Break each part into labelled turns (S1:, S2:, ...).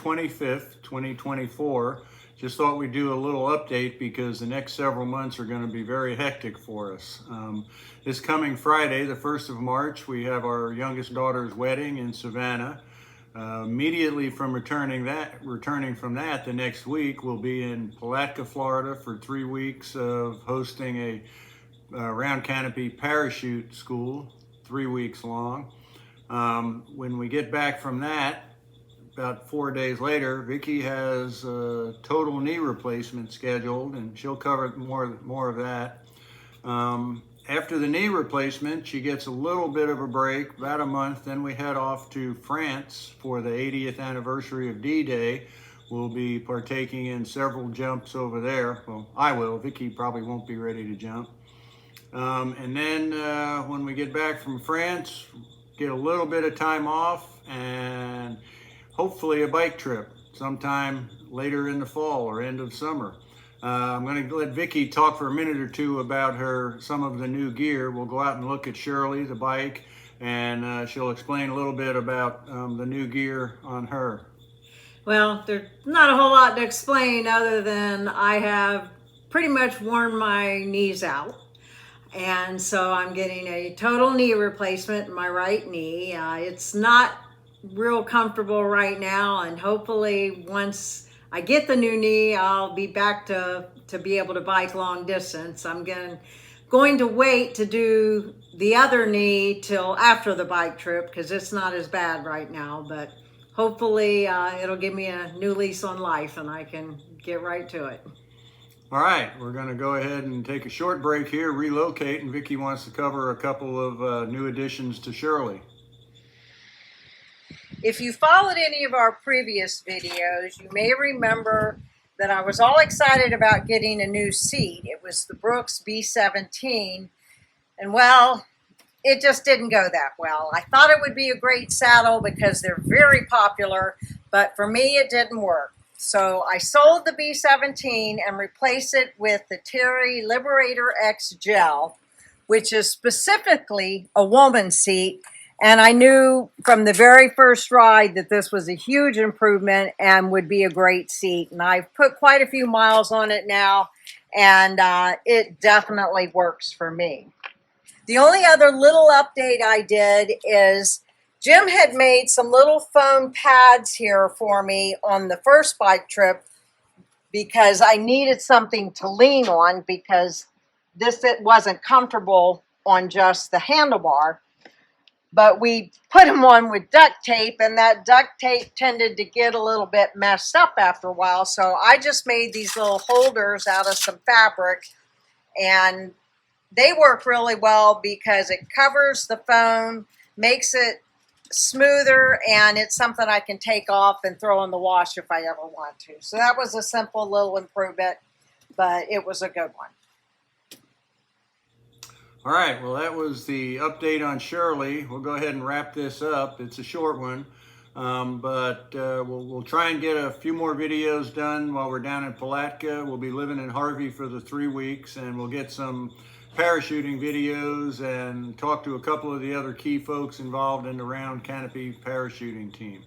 S1: 25th, 2024. Just thought we'd do a little update because the next several months are going to be very hectic for us. This coming Friday, the 1st of March, we have our youngest daughter's wedding in Savannah. Immediately from returning from that, the next week we'll be in Palatka, Florida for 3 weeks of hosting a round canopy parachute school, 3 weeks long. When we get back from that, about 4 days later, Vicky has a total knee replacement scheduled, and she'll cover more of that. After the knee replacement, she gets a little bit of a break, about a month. Then we head off to France for the 80th anniversary of D-Day. We'll be partaking in several jumps over there. Well, I will. Vicky probably won't be ready to jump. And then when we get back from France, get a little bit of time off and hopefully a bike trip sometime later in the fall or end of summer. I'm going to let Vicky talk for a minute or two about some of the new gear. We'll go out and look at Shirley, the bike, and she'll explain a little bit about the new gear on her.
S2: Well, there's not a whole lot to explain other than I have pretty much worn my knees out. And so I'm getting a total knee replacement in my right knee. It's not real comfortable right now, and hopefully once I get the new knee, I'll be back to be able to bike long distance. I'm going to wait to do the other knee till after the bike trip because it's not as bad right now, but hopefully it'll give me a new lease on life and I can get right to it.
S1: All right, we're going to go ahead and take a short break here, relocate, and Vicky wants to cover a couple of new additions to Shirley.
S2: If you followed any of our previous videos, you may remember that I was all excited about getting a new seat. It was the Brooks B17, and well, it just didn't go that well. I thought it would be a great saddle because they're very popular, but for me it didn't work. So I sold the B17 and replaced it with the Terry Liberator X Gel, which is specifically a woman's seat. And I knew from the very first ride that this was a huge improvement and would be a great seat. And I've put quite a few miles on it now, and it definitely works for me. The only other little update I did is Jim had made some little foam pads here for me on the first bike trip because I needed something to lean on because it wasn't comfortable on just the handlebar. But we put them on with duct tape, and that duct tape tended to get a little bit messed up after a while. So I just made these little holders out of some fabric, and they work really well because it covers the foam, makes it smoother, and it's something I can take off and throw in the wash if I ever want to. So that was a simple little improvement, but it was a good one.
S1: All right, well, that was the update on Shirley. We'll go ahead and wrap this up. It's a short one, but we'll try and get a few more videos done while we're down in Palatka. We'll be living in Harvey for the 3 weeks, and we'll get some parachuting videos and talk to a couple of the other key folks involved in the round canopy parachuting team.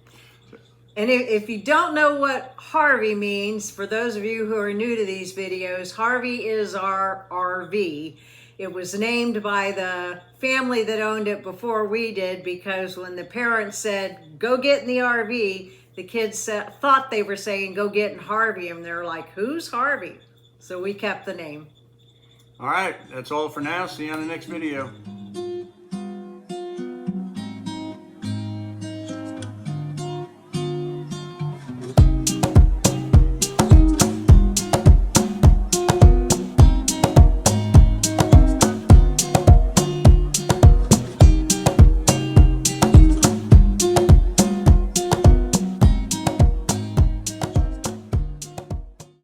S2: And if you don't know what Harvey means, for those of you who are new to these videos, Harvey is our RV. It was named by the family that owned it before we did because when the parents said, go get in the RV, the kids thought they were saying, go get in Harvey, and they're like, who's Harvey? So we kept the name.
S1: All right, that's all for now. See you on the next video.